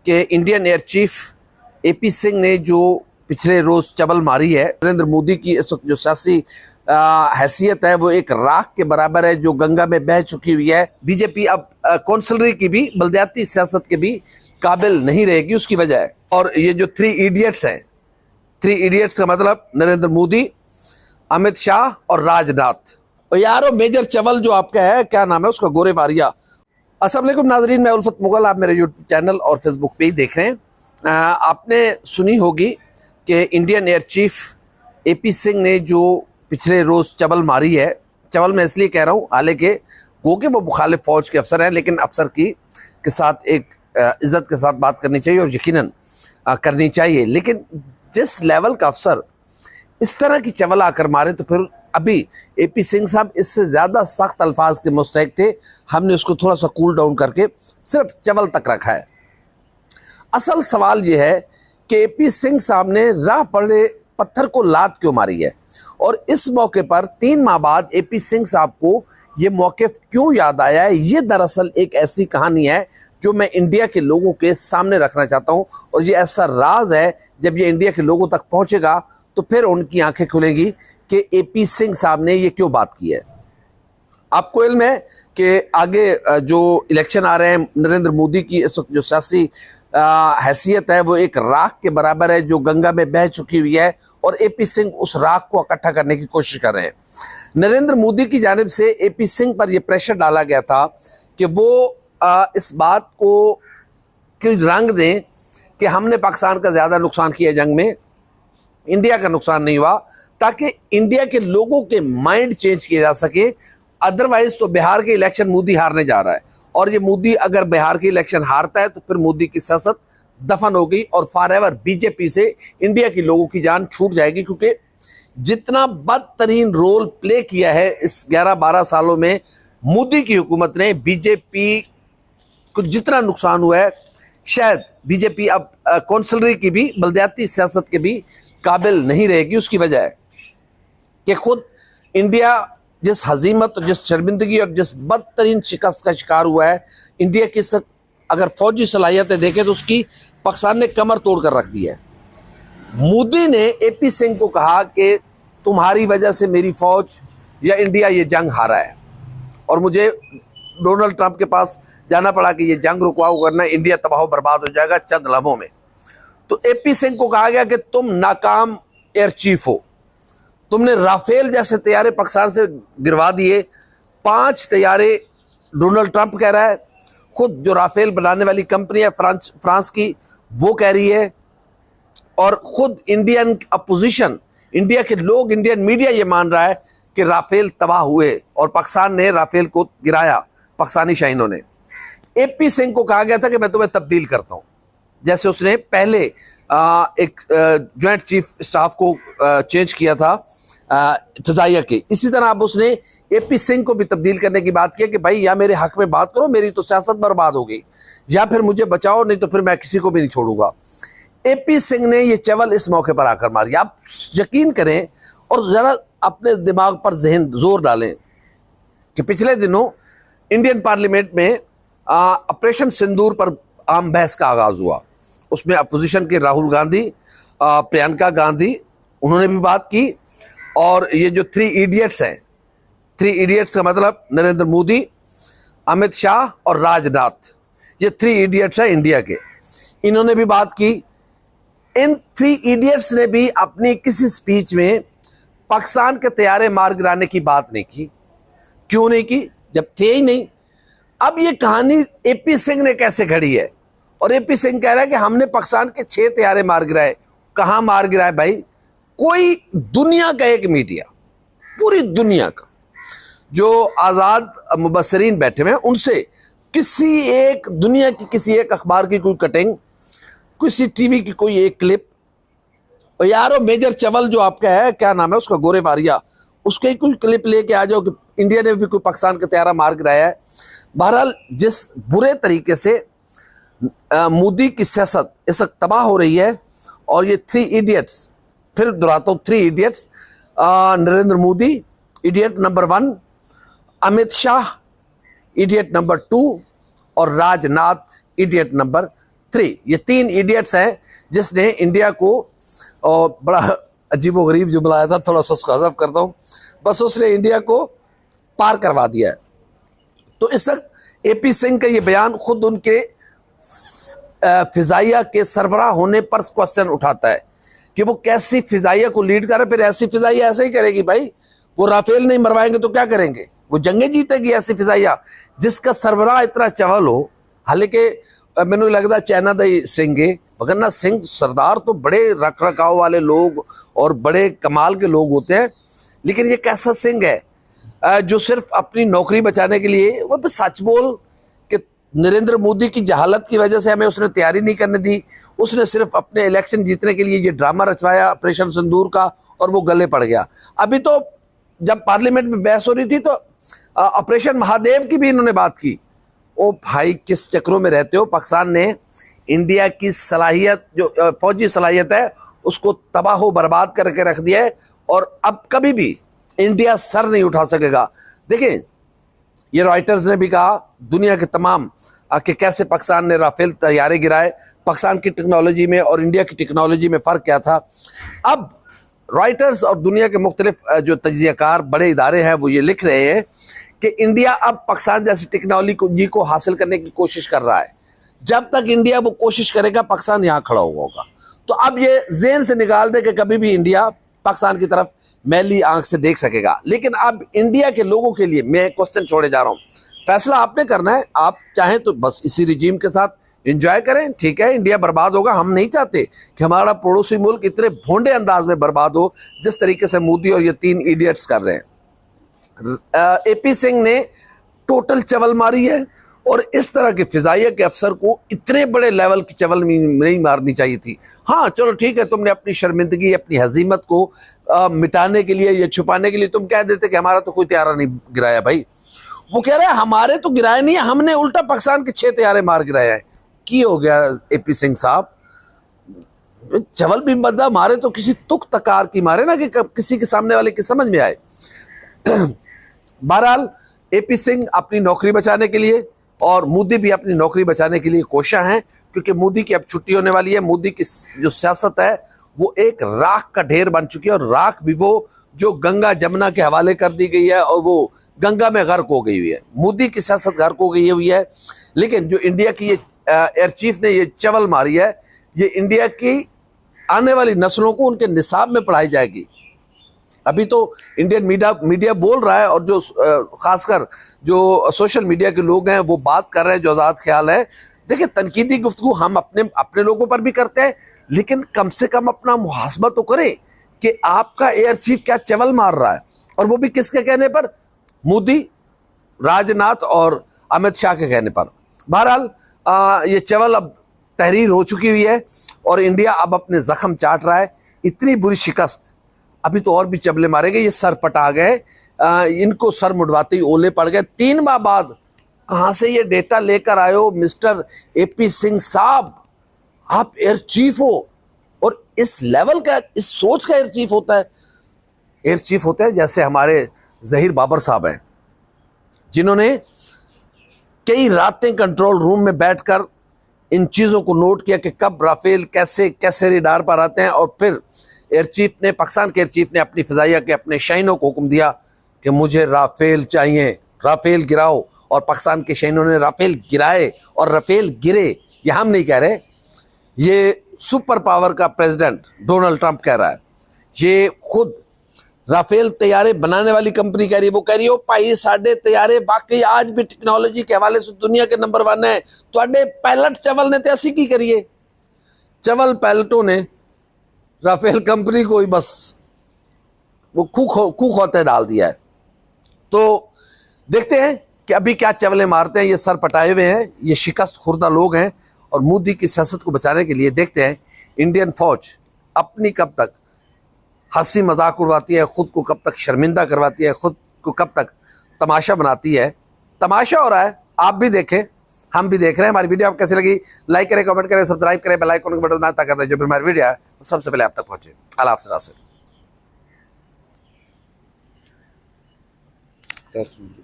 कि Indian air chief AP Singh ने जो पिछले रोज चबल मारी है, नरेंद्र मोदी की इस वक्त जो सियासी हैसियत है वो एक राख के बराबर है जो गंगा में बह चुकी हुई है। बीजेपी अब कौंसलरी की भी, बलदियाती सियासत के भी काबिल नहीं रहेगी, उसकी वजह है। और ये जो थ्री इडियट्स हैं, थ्री इडियट्स का मतलब नरेंद्र मोदी, अमित शाह और राजनाथ। और यारो मेजर चवल जो आपका है, क्या नाम है उसका, गोरे वारिया। अस्सलाम वालेकुम नाजरीन, मैं उल्फत मुगल, आप मेरे यूट्यूब चैनल और फेसबुक पे ही देख रहे हैं। आपने सुनी होगी कि Indian air chief AP Singh ने जो पिछले रोज चबल मारी है। चबल मैं इसलिए कह रहा हूँ, हालांकि वो मुखालिफ फौज के अफसर हैं, लेकिन अफसर के साथ एक इज्जत के साथ बात करनी चाहिए और यकीनन करनी चाहिए। लेकिन जिस लेवल का अफसर इस तरह की चवल आकर मारे, तो फिर अभी एपी सिंह साहब इससे ज़्यादा सख्त अल्फाज के मुस्तहिक थे। हमने उसको थोड़ा सा कूल डाउन करके सिर्फ चवल तक रखा है। असल सवाल यह है कि एपी सिंह साहब ने राह पड़े पत्थर को लात क्यों मारी है, और इस मौके पर 3 माह बाद एपी सिंह साहब को ये मौक़िफ़ क्यों याद आया है। ये दरअसल एक ऐसी कहानी है जो मैं इंडिया के लोगों के सामने रखना चाहता हूँ, और ये ऐसा राज है, जब ये इंडिया के लोगों तक पहुँचेगा तो फिर उनकी आंखें खुलेंगी कि एपी सिंह साहब ने ये क्यों बात की है। आपको इल्म है कि आगे जो इलेक्शन आ रहे हैं, नरेंद्र मोदी की इस वक्त जो सियासी हैसियत है वो एक राख के बराबर है जो गंगा में बह चुकी हुई है, और एपी सिंह उस राख को इकट्ठा करने की कोशिश कर रहे हैं। नरेंद्र मोदी की जानिब से एपी सिंह पर यह प्रेशर डाला गया था कि वो इस बात को कि रंग दें कि हमने पाकिस्तान का ज़्यादा नुकसान किया जंग में, इंडिया का नुकसान नहीं हुआ, ताकि इंडिया के लोगों के माइंड चेंज किए जा सके। अदरवाइज तो बिहार के इलेक्शन मोदी हारने जा रहा है, और ये मोदी अगर बिहार के इलेक्शन हारता है तो फिर मोदी की सियासत दफन हो गई और फॉरएवर बीजेपी से इंडिया के लोगों की जान छूट जाएगी। क्योंकि जितना बदतरीन रोल प्ले किया है इस 11-12 सालों में मोदी की हुकूमत ने, बीजेपी को जितना नुकसान हुआ है, शायद बीजेपी अब कौंसलरी की भी, बलदियाती सियासत के भी काबिल नहीं रहेगी। उसकी वजह है कि खुद इंडिया जिस हजीमत और जिस शर्मिंदगी और जिस बदतरीन शिकस्त का शिकार हुआ है, इंडिया की अगर फौजी सलाहियतें देखें तो उसकी पाकिस्तान ने कमर तोड़ कर रख दी है। मोदी ने एपी सिंह को कहा कि तुम्हारी वजह से मेरी फौज या इंडिया ये जंग हारा है, और मुझे डोनाल्ड ट्रंप के पास जाना पड़ा कि ये जंग रुकवाओ, वरना इंडिया तबाह बर्बाद हो जाएगा चंद लम्हों में। तो एपी सिंह को कहा गया कि तुम नाकाम एयर चीफ हो, तुमने राफेल जैसे तैयारे पाकिस्तान से गिरवा दिए। 5 तैयारे डोनाल्ड ट्रंप कह रहा है, खुद जो राफेल बनाने वाली कंपनी है फ्रांस की वो कह रही है, और खुद इंडियन अपोजिशन, इंडिया के लोग, इंडियन मीडिया ये मान रहा है कि राफेल तबाह हुए और पाकिस्तान ने राफेल को गिराया, पाकिस्तानी शाहीनों ने। एपी सिंह को कहा गया था कि मैं तुम्हें तब्दील करता हूं, जैसे उसने पहले एक ज्वाइंट चीफ स्टाफ को चेंज किया था फिजाइया के। इसी तरह अब उसने एपी सिंह को भी तब्दील करने की बात की कि भाई या मेरे हक में बात करो, मेरी तो सियासत बर्बाद हो गई, या फिर मुझे बचाओ, नहीं तो फिर मैं किसी को भी नहीं छोड़ूंगा। एपी सिंह ने ये चवल इस मौके पर आकर मारी। आप यकीन करें और ज़रा अपने दिमाग पर जहन जोर डालें कि पिछले दिनों इंडियन पार्लियामेंट में ऑपरेशन सिंदूर पर आम बहस का आगाज़ हुआ। उसमें अपोजिशन के राहुल गांधी, प्रियंका गांधी, उन्होंने भी बात की। और ये जो 3 इडियट्स हैं, 3 इडियट्स का मतलब नरेंद्र मोदी, अमित शाह और राजनाथ, ये 3 इडियट्स हैं इंडिया के, इन्होंने भी बात की। इन 3 इडियट्स ने भी अपनी किसी स्पीच में पाकिस्तान के तैयारे मार गिराने की बात नहीं की। क्यों नहीं की? जब थे ही नहीं। अब ये कहानी एपी सिंह ने कैसे खड़ी है, और एपी सिंह कह रहा है कि हमने पाकिस्तान के 6 तैयारे मार गिराए। कहाँ मार गिराए भाई? कोई दुनिया का एक मीडिया, पूरी दुनिया का जो आज़ाद मुबस्सरीन बैठे हुए हैं, उनसे किसी एक दुनिया की किसी एक अखबार की कोई कटिंग, किसी टीवी की कोई एक क्लिप, और यारो मेजर चवल जो आपका है, क्या नाम है उसका, गोरे वारिया, उसके कोई क्लिप लेके आ जाओ कि इंडिया ने भी कोई पाकिस्तान का तैयारा मार गिराया है। बहरहाल जिस बुरे तरीके से मोदी की सियासत इस वक्त तबाह हो रही है, और ये 3 इडियट्स, फिर दोहराता हूँ, 3 idiots, Narendra Modi idiot number 1, Amit Shah idiot number 2, और राजनाथ इडियट नंबर थ्री, ये तीन इडियट्स हैं जिसने इंडिया को, और बड़ा अजीबोगरीब जुमला आया था, थोड़ा सा उसको हज़फ करता हूँ, बस उसने इंडिया को पार करवा दिया है। तो इस वक्त एपी सिंह का ये बयान खुद उनके फिजाइया के सरबराह होने पर क्वेश्चन उठाता है कि वो कैसी फिजाइया को लीड कर रहे। फिर ऐसी फिजाइया ऐसे ही करेगी भाई, वो राफेल नहीं मरवाएंगे तो क्या करेंगे, वो जंगे जीतेगी ऐसी फिजाइया जिसका सरबराह इतना चवल हो। हालांकि मैंने लगता चाइना दा सिंह है, वगरना सिंह सरदार तो बड़े रख रखाव वाले लोग और बड़े कमाल के लोग होते हैं, लेकिन ये कैसा सिंह है जो सिर्फ अपनी नौकरी बचाने के लिए, वो भी सच बोल कि नरेंद्र मोदी की जहालत की वजह से हमें उसने तैयारी नहीं करने दी, उसने सिर्फ अपने इलेक्शन जीतने के लिए ये ड्रामा रचवाया ऑपरेशन सिंदूर का, और वो गले पड़ गया। अभी तो जब पार्लियामेंट में बहस हो रही थी तो ऑपरेशन महादेव की भी इन्होंने बात की। ओ भाई, किस चक्रों में रहते हो। पाकिस्तान ने इंडिया की सलाहियत, जो फौजी सलाहियत है, उसको तबाह बर्बाद करके रख दिया है, और अब कभी भी इंडिया सर नहीं उठा सकेगा। देखिए, ये रॉयटर्स ने भी कहा दुनिया के तमाम कि कैसे पाकिस्तान ने राफेल तैयारे गिराए, पाकिस्तान की टेक्नोलॉजी में और इंडिया की टेक्नोलॉजी में फ़र्क क्या था। अब रॉयटर्स और दुनिया के मुख्तलिफ जो तजियाकार बड़े इदारे हैं वो ये लिख रहे हैं कि इंडिया अब पाकिस्तान जैसी टेक्नोलॉजी को हासिल करने की कोशिश कर रहा है। जब तक इंडिया वो कोशिश करेगा, पाकिस्तान यहाँ खड़ा होगा। तो अब ये ज़हन से निकाल दे कि कभी भी इंडिया पाकिस्तान की तरफ मैली आंख से देख सकेगा। लेकिन अब इंडिया के लोगों के लिए मैं क्वेश्चन छोड़े जा रहा हूँ, फैसला आपने करना है। आप चाहें तो बस इसी रिजीम के साथ एंजॉय करें, ठीक है, इंडिया बर्बाद होगा। हम नहीं चाहते कि हमारा पड़ोसी मुल्क इतने भोंडे अंदाज में बर्बाद हो जिस तरीके से मोदी और ये तीन इडियट्स कर रहे हैं। एपी सिंह ने टोटल चवल मारी है, और इस तरह के फिजाइया के अफसर को इतने बड़े लेवल की चवल नहीं मारनी चाहिए थी। हाँ चलो ठीक है, तुमने अपनी शर्मिंदगी, अपनी हजीमत को मिटाने के लिए या छुपाने के लिए तुम कह देते कि हमारा तो कोई तैयारा नहीं गिराया। भाई वो कह रहा है हमारे तो गिराए नहीं है, हमने उल्टा पाकिस्तान के 6 तैयारे मार गिराया है। की हो गया एपी सिंह साहब, चवल भी बंदा मारे तो किसी तुक तकार की मारे ना, कि किसी के सामने वाले की समझ में आए। बहरहाल एपी सिंह अपनी नौकरी बचाने के लिए और मोदी भी अपनी नौकरी बचाने के लिए कोशिश हैं, क्योंकि मोदी की अब छुट्टी होने वाली है। मोदी की जो सियासत है वो एक राख का ढेर बन चुकी है, और राख भी वो जो गंगा जमुना के हवाले कर दी गई है और वो गंगा में गर्क हो गई हुई है। मोदी की सियासत गर्क हो गई हुई है। लेकिन जो इंडिया की ये एयर चीफ ने ये चवल मारी है, ये इंडिया की आने वाली नस्लों को उनके निसाब में पढ़ाई जाएगी। अभी तो इंडियन मीडिया बोल रहा है, और जो खासकर जो सोशल मीडिया के लोग हैं वो बात कर रहे हैं, जो आज़ाद ख्याल है। देखिए, तनकीदी गुफ्तगू हम अपने लोगों पर भी करते हैं, लेकिन कम से कम अपना मुहासबा तो करें कि आपका एयर चीफ क्या चवल मार रहा है, और वो भी किसके कहने पर, मोदी, राजनाथ और अमित शाह के कहने पर। बहरहाल ये चवल अब तहरीर हो चुकी हुई है, और इंडिया अब अपने जख्म चाट रहा है। इतनी बुरी शिकस्त, अभी तो और भी चबले मारेंगे। ये सर पटा गए, इनको सर मुड़वाते ही ओले पड़ गए। 3 माह बाद कहाँ से ये डेटा लेकर आए हो मिस्टर एपी सिंह साहब? आप एयर चीफ हो, और इस लेवल का, इस सोच का एयर चीफ होता है। एयर चीफ होते हैं जैसे हमारे जहीर बाबर साहब हैं, जिन्होंने कई रातें कंट्रोल रूम में बैठकर इन चीज़ों को नोट किया कि कब राफेल कैसे कैसे रेडार पर आते हैं। और फिर एयर चीफ ने, पाकिस्तान के एयर चीफ ने अपनी फ़िज़ाइया के अपने शाइनों को हुक्म दिया कि मुझे राफेल चाहिए, राफेल गिराओ। और पाकिस्तान के शाइनों ने राफेल गिराए, और राफेल गिरे। ये हम नहीं कह रहे, ये सुपर पावर का प्रेसिडेंट डोनाल्ड ट्रंप कह रहा है। ये खुद राफेल तैयारे बनाने वाली कंपनी कह रही है। वो कह रही हो भाई साढ़े तैयारे वाकई आज भी टेक्नोलॉजी के हवाले से दुनिया के नंबर 1 है। तुहाडे पायलट चवल ने तो असी की करिए, चवल पायलटों ने राफेल कंपनी को ही बस वो खूख होते डाल दिया है। तो देखते हैं कि अभी क्या चवले मारते हैं। ये सर पटाए हुए हैं, ये शिकस्त खुर्दा लोग हैं, और मोदी की सियासत को बचाने के लिए देखते हैं इंडियन फौज अपनी कब तक हंसी मजाक उड़वाती है, खुद को कब तक शर्मिंदा करवाती है, खुद को कब तक तमाशा बनाती है। तमाशा हो रहा है, आप भी देखें, हम भी देख रहे हैं। हमारी वीडियो आपको कैसी लगी? लाइक करें, कमेंट करें, सब्सक्राइब करें, बेल आइकन का बटन दबाएं ताकि जो भी हमारी वीडियो है सबसे पहले आप तक पहुंचे। अल्लाह हाफ़िज़। 10 मिनट